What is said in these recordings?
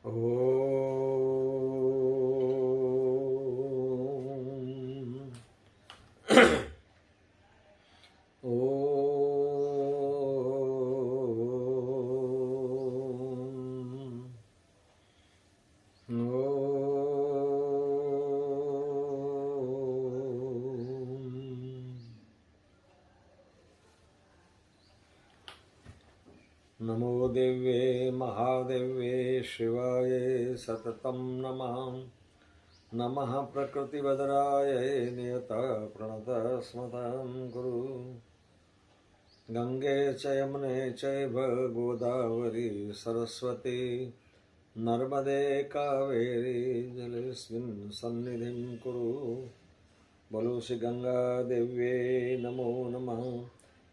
ओम नमो देव्ये महादेव्ये शिवाय सततं नमः। नमः प्रकृतिवदराय नियतः प्रणतस्मतं कुरु। गंगे च यमुने चैव गोदावरी सरस्वती नर्मदे कावेरी जलेऽस्मिन् सन्निधिं कुरु। बोलो श्री गंगा देव्ये नमो नमः।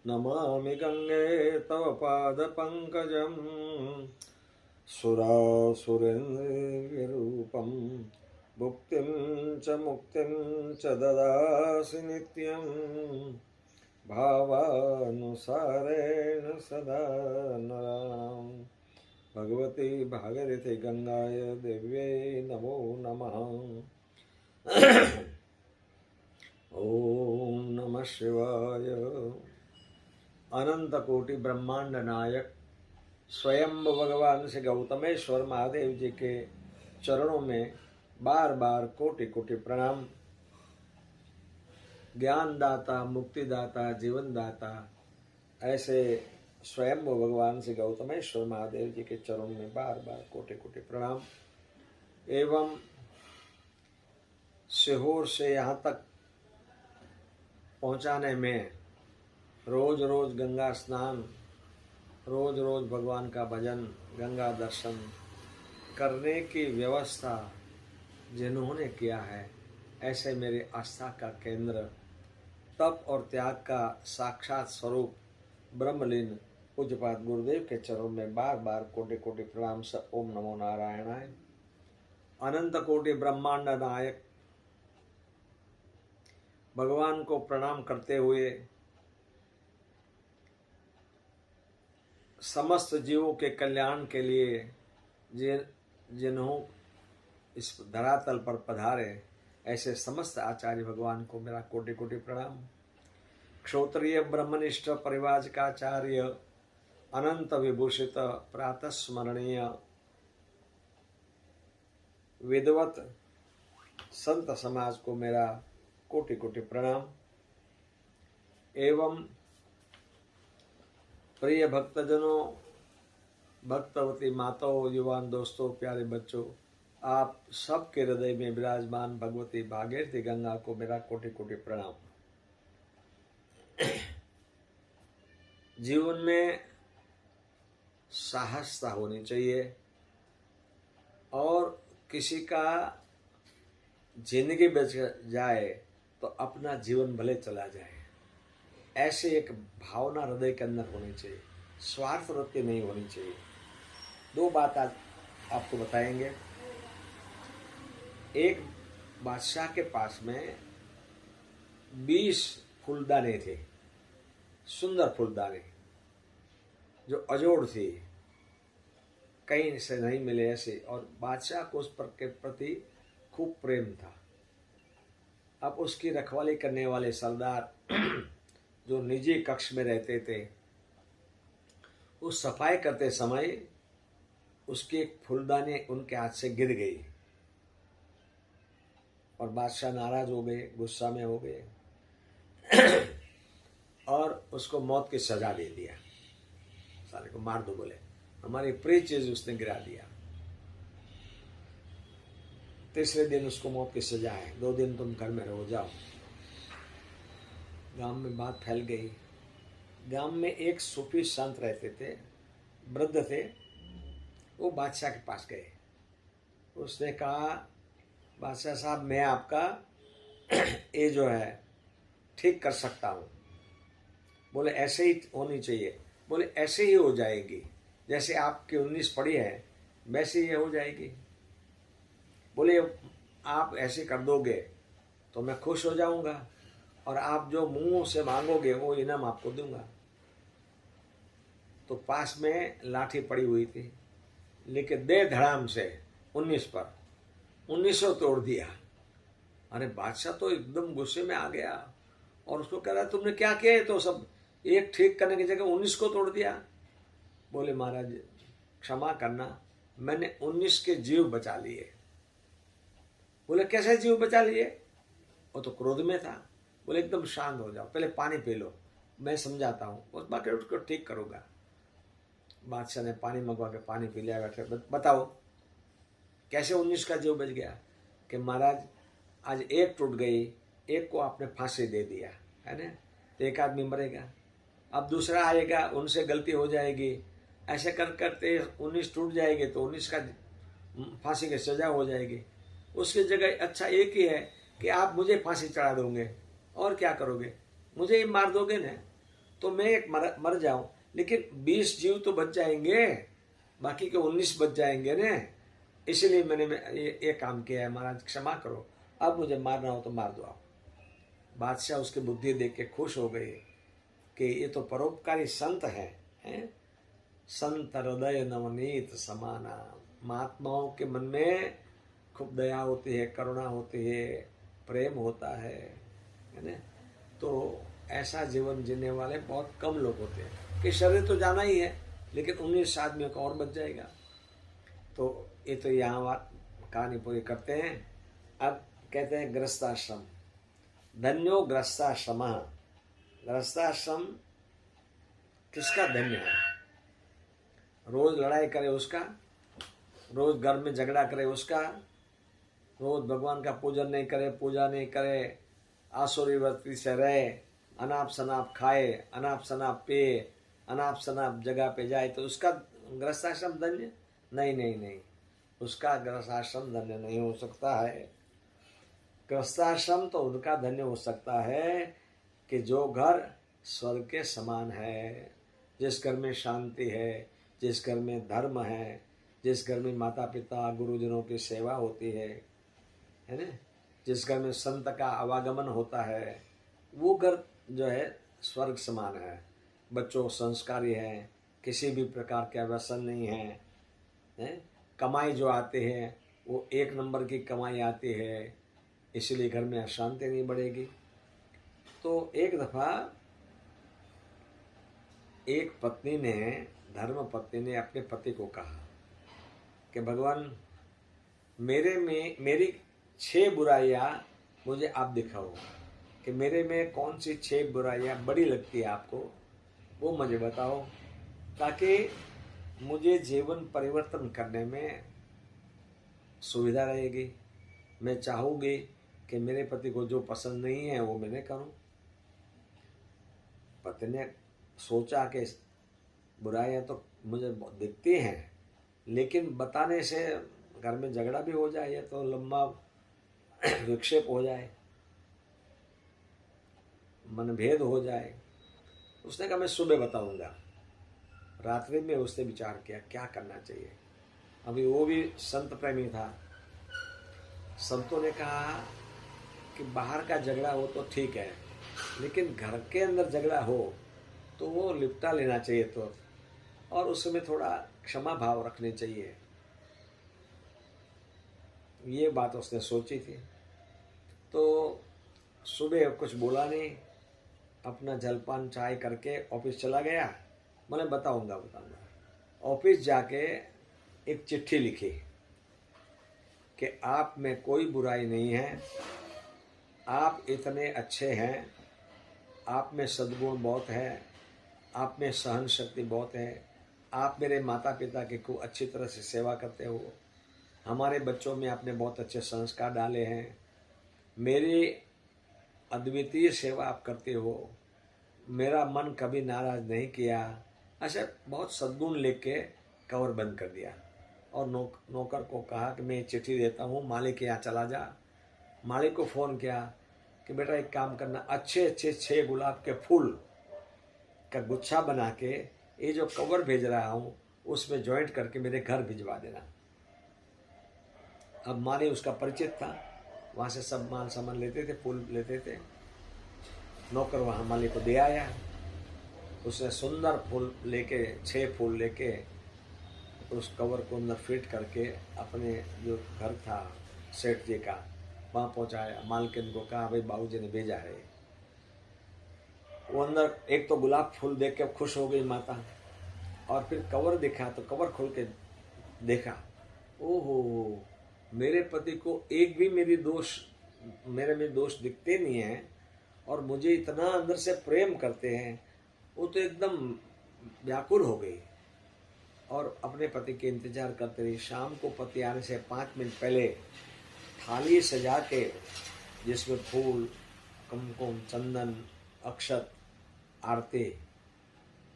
नमामि गंगे तव पादपङ्कजं सुरासुरेन्द्ररूपं भुक्तिं च मुक्तिं च ददासि नित्यं भावानुसारेण सदा नरां। भगवती भागीरथी गंगाय देव्यै नमो नमः। ओम नमः शिवाय। अनंत कोटि ब्रह्मांड नायक स्वयं भगवान श्री गौतमेश्वर महादेव जी के चरणों में बार बार कोटि कोटि प्रणाम। ज्ञान दाता, मुक्ति दाता, जीवन दाता, ऐसे स्वयं भगवान श्री गौतमेश्वर महादेव जी के चरणों में बार बार कोटि कोटि प्रणाम। एवं सीहोर से यहाँ तक पहुँचाने में रोज रोज गंगा स्नान, रोज रोज भगवान का भजन, गंगा दर्शन करने की व्यवस्था जिन्होंने किया है, ऐसे मेरे आस्था का केंद्र, तप और त्याग का साक्षात स्वरूप ब्रह्मलीन पूज्यपाद गुरुदेव के चरणों में बार बार कोटि कोटि प्रणाम से ओम नमो नारायणाय। अनंत कोटि ब्रह्मांड नायक भगवान को प्रणाम करते हुए समस्त जीवों के कल्याण के लिए जिन्हों इस धरातल पर पधारे, ऐसे समस्त आचार्य भगवान को मेरा कोटि कोटि प्रणाम। क्षोत्रिय ब्रह्मनिष्ठ परिवाजकाचार्य अनंत विभूषित प्रातः स्मरणीय विद्वत संत समाज को मेरा कोटि कोटि प्रणाम। एवं प्रिय भक्तजनों, भक्तवती माताओं, युवान दोस्तों, प्यारे बच्चों, आप सबके हृदय में विराजमान भगवती भागीरथी गंगा को मेरा कोटि कोटि प्रणाम। जीवन में साहसता होनी चाहिए और किसी का जिंदगी बच जाए तो अपना जीवन भले चला जाए, ऐसे एक भावना हृदय के अंदर होनी चाहिए। स्वार्थ वृत्ति नहीं होनी चाहिए। दो बात आज आपको बताएंगे। एक बादशाह के पास में 20 फूलदाने थे, सुंदर फूलदाने जो अजोड़ थी, कहीं से नहीं मिले ऐसे, और बादशाह को उस पर के प्रति खूब प्रेम था। अब उसकी रखवाली करने वाले सरदार जो निजी कक्ष में रहते थे, उस सफाई करते समय उसकी एक फूलदानी उनके हाथ से गिर गई और बादशाह नाराज हो गए, गुस्सा में हो गए और उसको मौत की सजा दे दिया। साले को मार दो, बोले हमारी प्रिय चीज उसने गिरा दिया। तीसरे दिन उसको मौत की सजा है, 2 दिन तुम घर में रहो, जाओ। गांव में बात फैल गई। गांव में एक सूफी संत रहते थे, वृद्ध थे। वो बादशाह के पास गए। उसने कहा, बादशाह साहब, मैं आपका ये जो है ठीक कर सकता हूँ। बोले ऐसे ही होनी चाहिए। बोले ऐसे ही हो जाएगी, जैसे आपकी 19 पड़ी है वैसे ही हो जाएगी। बोले आप ऐसे कर दोगे तो मैं खुश हो जाऊंगा और आप जो मुंह से मांगोगे वो इनाम आपको दूंगा। तो पास में लाठी पड़ी हुई थी, लेके दे धड़ाम से 19 पर 1900 तोड़ दिया। अरे बादशाह तो एकदम गुस्से में आ गया और उसको कह रहा तुमने क्या किया है? तो सब एक ठीक करने की जगह 19 को तोड़ दिया। बोले महाराज क्षमा करना, मैंने 19 के जीव बचा लिए। बोले कैसे जीव बचा लिए? वो तो क्रोध में था। बोले एकदम शांत हो जाओ, पहले पानी पी लो, मैं समझाता हूँ, उस बाकी उसको ठीक करूंगा। बादशाह ने पानी मंगवा के पानी पी लिया। बैठे बताओ कैसे 19 का जीव बच गया? कि महाराज आज एक टूट गई, एक को आपने फांसी दे दिया है ना, तो एक आदमी मरेगा, अब दूसरा आएगा, उनसे गलती हो जाएगी, ऐसे कर करते 19 टूट जाएंगे तो 19 का फांसी की सजा हो जाएगी। उसकी जगह अच्छा एक ही है कि आप मुझे फांसी चढ़ा दोगे और क्या करोगे, मुझे ही मार दोगे ना, तो मैं एक मर जाऊं, लेकिन 20 जीव तो बच जाएंगे, बाकी के 19 बच जाएंगे ना, इसलिए मैंने ये काम किया है, महाराज क्षमा करो, अब मुझे मारना हो तो मार दो आप। बादशाह उसकी बुद्धि देख के खुश हो गए कि ये तो परोपकारी संत हैं? संत हृदय नवनीत समाना। महात्माओं के मन में खूब दया होती है, करुणा होती है, प्रेम होता है ना। तो ऐसा जीवन जीने वाले बहुत कम लोग होते हैं कि शरीर तो जाना ही है, लेकिन 19 आदमियों का और बच जाएगा। तो ये तो यहाँ कहानी पूरी करते हैं। अब कहते हैं गृहस्थाश्रम। धन्यो गृहस्थाश्रम। गृहस्थाश्रम किसका धन्य है? रोज लड़ाई करे उसका, रोज घर में झगड़ा करे उसका, रोज भगवान का पूजन नहीं करे, पूजा नहीं करे, आसुरी वृत्ति से रहे, अनाप शनाप खाए, अनाप शनाप पिए, अनाप शनाप जगह पे जाए, तो उसका गृहस्थाश्रम धन्य? नहीं नहीं नहीं, उसका गृहस्थाश्रम धन्य नहीं हो सकता है। गृहस्थाश्रम तो उनका धन्य हो सकता है कि जो घर स्वर्ग के समान है, जिस घर में शांति है, जिस घर में धर्म है, जिस घर में माता पिता गुरुजनों की सेवा होती है ना, जिस घर में संत का आवागमन होता है, वो घर जो है स्वर्ग समान है। बच्चों संस्कारी हैं, किसी भी प्रकार के व्यसन नहीं है, कमाई जो आती है वो एक नंबर की कमाई आती है, इसलिए घर में अशांति नहीं बढ़ेगी। तो एक दफा एक पत्नी ने, धर्म पत्नी ने अपने पति को कहा कि भगवान मेरी 6 बुराइयां मुझे आप दिखाओ, कि मेरे में कौन सी 6 बुराइयां बड़ी लगती है आपको, वो मुझे बताओ, ताकि मुझे जीवन परिवर्तन करने में सुविधा रहेगी। मैं चाहूँगी कि मेरे पति को जो पसंद नहीं है वो मैंने करूँ। पति ने सोचा कि बुराइयां तो मुझे बहुत दिखती हैं, लेकिन बताने से घर में झगड़ा भी हो जाए, तो लंबा विक्षेप हो जाए, मनभेद हो जाए। उसने कहा मैं सुबह बताऊंगा। रात्रि में उसने विचार किया क्या करना चाहिए। अभी वो भी संत प्रेमी था। संतों ने कहा कि बाहर का झगड़ा हो तो ठीक है, लेकिन घर के अंदर झगड़ा हो तो वो निपटा लेना चाहिए, तो और उसमें थोड़ा क्षमा भाव रखने चाहिए। ये बात उसने सोची थी। तो सुबह कुछ बोला नहीं, अपना जलपान चाय करके ऑफिस चला गया। मैंने बताऊंगा। ऑफिस जाके एक चिट्ठी लिखी कि आप में कोई बुराई नहीं है, आप इतने अच्छे हैं, आप में सद्गुण बहुत है, आप में सहन शक्ति बहुत है, आप मेरे माता पिता की खूब अच्छी तरह से सेवा करते हो, हमारे बच्चों में आपने बहुत अच्छे संस्कार डाले हैं, मेरी अद्वितीय सेवा आप करते हो, मेरा मन कभी नाराज नहीं किया। ऐसे बहुत सद्गुण लिख के कवर बंद कर दिया और नौकर को कहा कि मैं चिट्ठी देता हूँ, मालिक के यहाँ चला जा। मालिक को फ़ोन किया कि बेटा एक काम करना, अच्छे अच्छे 6 गुलाब के फूल का गुच्छा बना के ये जो कवर भेज रहा हूँ उसमें जॉइंट करके मेरे घर भिजवा देना। अब माली उसका परिचित था, वहाँ से सब मान सामान लेते थे, फूल लेते थे। नौकर वहाँ माली को दे आया। उसने सुंदर फूल लेके 6 फूल लेके उस कवर को अंदर फिट करके अपने जो घर था सेठ जी का वहाँ पहुँचाया। मालकिन को कहा भाई बाबूजी ने भेजा है। वो अंदर एक तो गुलाब फूल देख के खुश हो गई माता, और फिर कवर देखा तो कवर खोल के देखा, ओहो मेरे पति को एक भी मेरे में दोष दिखते नहीं है, और मुझे इतना अंदर से प्रेम करते हैं। वो तो एकदम व्याकुल हो गई और अपने पति के इंतजार करते रही। शाम को पति आने से 5 मिनट पहले थाली सजा के जिसमें फूल, कुमकुम, चंदन, अक्षत, आरती,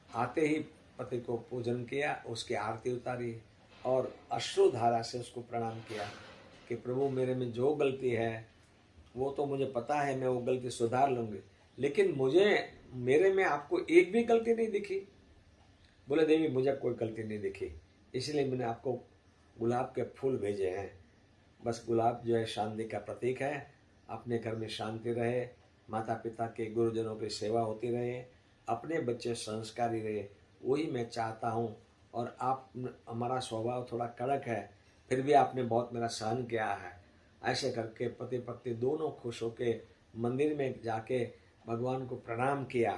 आते ही पति को पूजन किया, उसकी आरती उतारी और अश्रुधारा से उसको प्रणाम किया कि प्रभु मेरे में जो गलती है वो तो मुझे पता है, मैं वो गलती सुधार लूंगी, लेकिन मेरे में आपको एक भी गलती नहीं दिखी। बोले देवी मुझे कोई गलती नहीं दिखी, इसलिए मैंने आपको गुलाब के फूल भेजे हैं। बस गुलाब जो है शांति का प्रतीक है। अपने घर में शांति रहे, माता पिता के गुरुजनों की सेवा होती रहे, अपने बच्चे संस्कारी रहे, वही मैं चाहता हूँ। और आप, हमारा स्वभाव थोड़ा कड़क है, फिर भी आपने बहुत मेरा सहन किया है। ऐसे करके पति पत्नी दोनों खुश होके मंदिर में जाके भगवान को प्रणाम किया।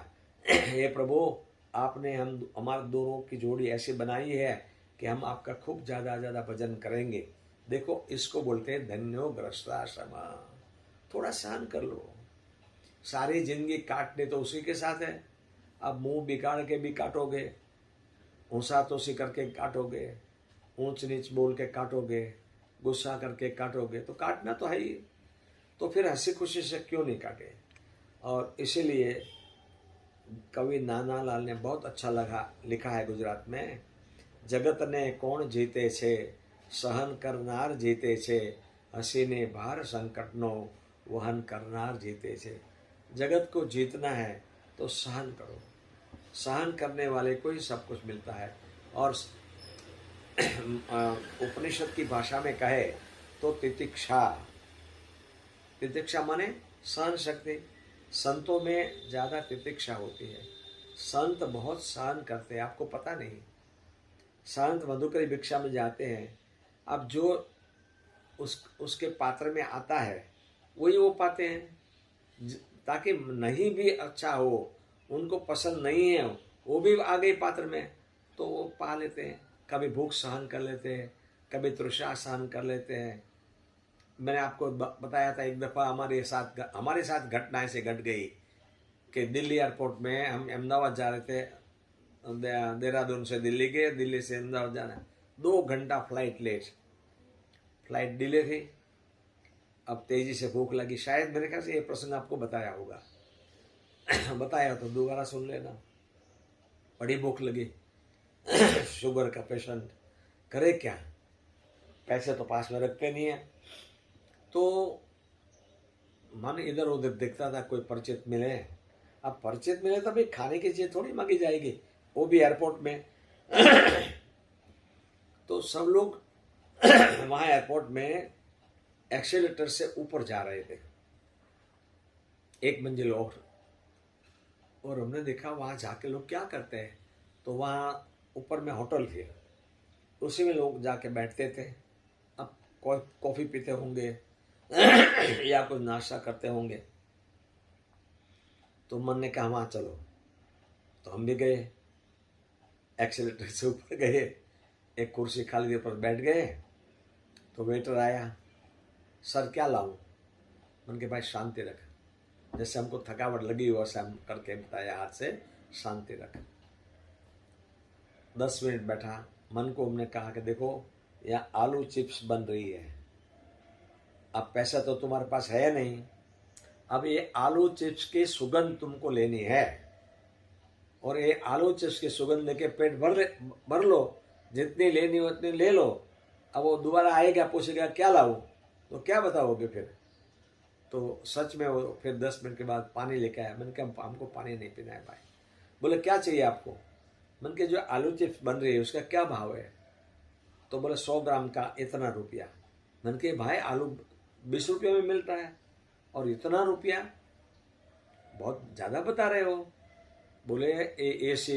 हे प्रभु, आपने हमारे दोनों की जोड़ी ऐसी बनाई है कि हम आपका खूब ज़्यादा भजन करेंगे। देखो इसको बोलते हैं धन्यो ग्रस्ताश्रम। थोड़ा सहन कर लो, सारी जिंदगी काटने तो उसी के साथ है। अब मुंह बिगाड़ के भी काटोगे, ऊँचा तोसी करके काटोगे, ऊंच नीच बोल के काटोगे, गुस्सा करके काटोगे, तो काटना तो है ही। तो फिर हंसी खुशी से क्यों नहीं काटे। और इसीलिए कवि नानालाल ने बहुत अच्छा लिखा है गुजरात में, जगत ने कौन जीते छे, सहन करनार जीते छे, हसीने भार संकटनो वहन करनार जीते छे। जगत को जीतना है तो सहन करो, सहन करने वाले को ही सब कुछ मिलता है। और उपनिषद की भाषा में कहे तो तितिक्षा, तितिक्षा माने सहन शक्ति। संतों में ज्यादा तितिक्षा होती है। संत बहुत सहन करते हैं, आपको पता नहीं। संत मधुकरी भिक्षा में जाते हैं, अब जो उसके पात्र में आता है वही वो पाते हैं, ताकि नहीं भी अच्छा हो, उनको पसंद नहीं है, वो भी आ गई पात्र में तो वो पा लेते हैं। कभी भूख सहन कर लेते हैं, कभी तृषा सहन कर लेते हैं। मैंने आपको बताया था एक दफ़ा हमारे साथ घटना ऐसे घट गई कि दिल्ली एयरपोर्ट में हम अहमदाबाद जा रहे थे, देहरादून से दिल्ली गए, दिल्ली से अहमदाबाद जाना, 2 घंटा फ्लाइट लेट, फ्लाइट डिले थी। अब तेजी से भूख लगी, शायद मेरे ख्याल से ये प्रसंग आपको बताया होगा। बताया तो दोबारा सुन लेना। बड़ी भूख लगी, शुगर का पेशेंट, करे क्या, पैसे तो पास में रखते नहीं है। तो मन इधर उधर देखता था कोई परिचित मिले। अब परिचित मिले तो भाई खाने की चीज थोड़ी मांगी जाएगी, वो भी एयरपोर्ट में। तो सब लोग वहां एयरपोर्ट में एक्सीलेटर से ऊपर जा रहे थे, 1 मंजिल और हमने देखा वहां जाके लोग क्या करते हैं। तो वहां ऊपर में होटल थे, उसी में लोग जाके बैठते थे। अब कॉफी पीते होंगे या कुछ नाश्ता करते होंगे। तो मन ने कहा वहां चलो, तो हम भी गए, एक्सीलेटर से ऊपर गए, एक कुर्सी खाली ऊपर बैठ गए। तो वेटर आया, सर क्या लाऊं। मन के भाई शांति रख, जैसे हमको थकावट लगी हो वैसे हम करके बताया, हाथ से शांति रख। 10 मिनट बैठा, मन को हमने कहा कि देखो यहाँ आलू चिप्स बन रही है, अब पैसा तो तुम्हारे पास है नहीं, अब ये आलू चिप्स की सुगंध तुमको लेनी है, और ये आलू चिप्स की सुगंध लेके पेट भर लो, जितनी लेनी हो उतनी ले लो। अब वो दोबारा आएगा, पूछेगा क्या लाऊं, तो क्या बताओगे फिर। तो सच में वो फिर 10 मिनट के बाद पानी लेके आया। मैंने कहा हमको पानी नहीं पीना है भाई। बोले क्या चाहिए आपको। मैंने कहा जो आलू चिप्स बन रही है उसका क्या भाव है। तो बोले 100 ग्राम का इतना रुपया। मैंने कहा भाई आलू 20 रुपये में मिलता है और इतना रुपया बहुत ज़्यादा बता रहे हो। बोले ए AC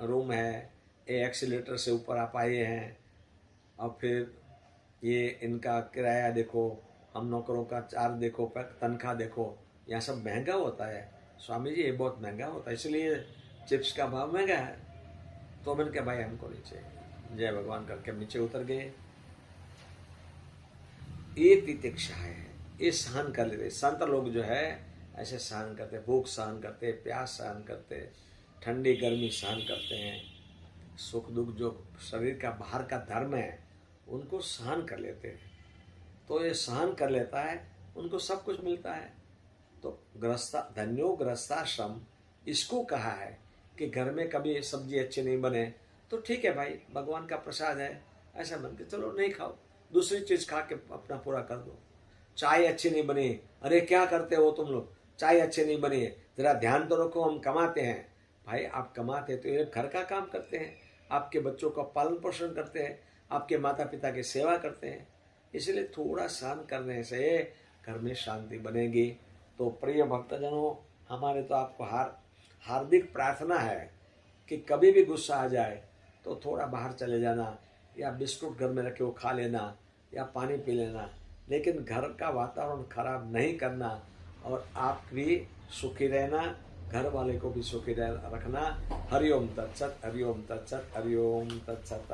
रूम है, ए एक्सीलेटर से ऊपर आप आए हैं, और फिर ये इनका किराया देखो, हम नौकरों का चार्ज देखो, तनख्वाह देखो, यहाँ सब महंगा होता है। स्वामी जी ये बहुत महंगा होता है, इसलिए चिप्स का भाव महंगा है। तो मैंने कहा भाई हमको नीचे, जय भगवान करके नीचे उतर गए। ये तितिक्षा है, ये सहन कर लेते। संत लोग जो है ऐसे सहन करते, भूख सहन करते, प्यास सहन करते, ठंडी गर्मी सहन करते हैं, सुख दुख जो शरीर का बाहर का धर्म है उनको सहन कर लेते हैं। तो ये सहन कर लेता है, उनको सब कुछ मिलता है। तो गृहस्था धन्यो गृहस्थाश्रम इसको कहा है कि घर में कभी सब्जी अच्छी नहीं बने तो ठीक है भाई, भगवान का प्रसाद है, ऐसा मन के चलो नहीं खाओ, दूसरी चीज खा के अपना पूरा कर दो। चाय अच्छी नहीं बनी, अरे क्या करते हो तुम लोग, चाय अच्छी नहीं बनी, जरा ध्यान तो रखो, हम कमाते हैं। भाई आप कमाते तो ये घर का काम करते हैं, आपके बच्चों का पालन पोषण करते हैं, आपके माता पिता की सेवा करते हैं, इसलिए थोड़ा सहन करने से घर में शांति बनेगी। तो प्रिय भक्तजनों, हमारे तो आपको हार्दिक प्रार्थना है कि कभी भी गुस्सा आ जाए तो थोड़ा बाहर चले जाना, या बिस्कुट घर में रखे वो खा लेना, या पानी पी लेना, लेकिन घर का वातावरण खराब नहीं करना, और आप भी सुखी रहना, घर वाले को भी सुखी रखना। हरिओम तत्सत, हरिओम तत्सत, हरिओम तत्सत।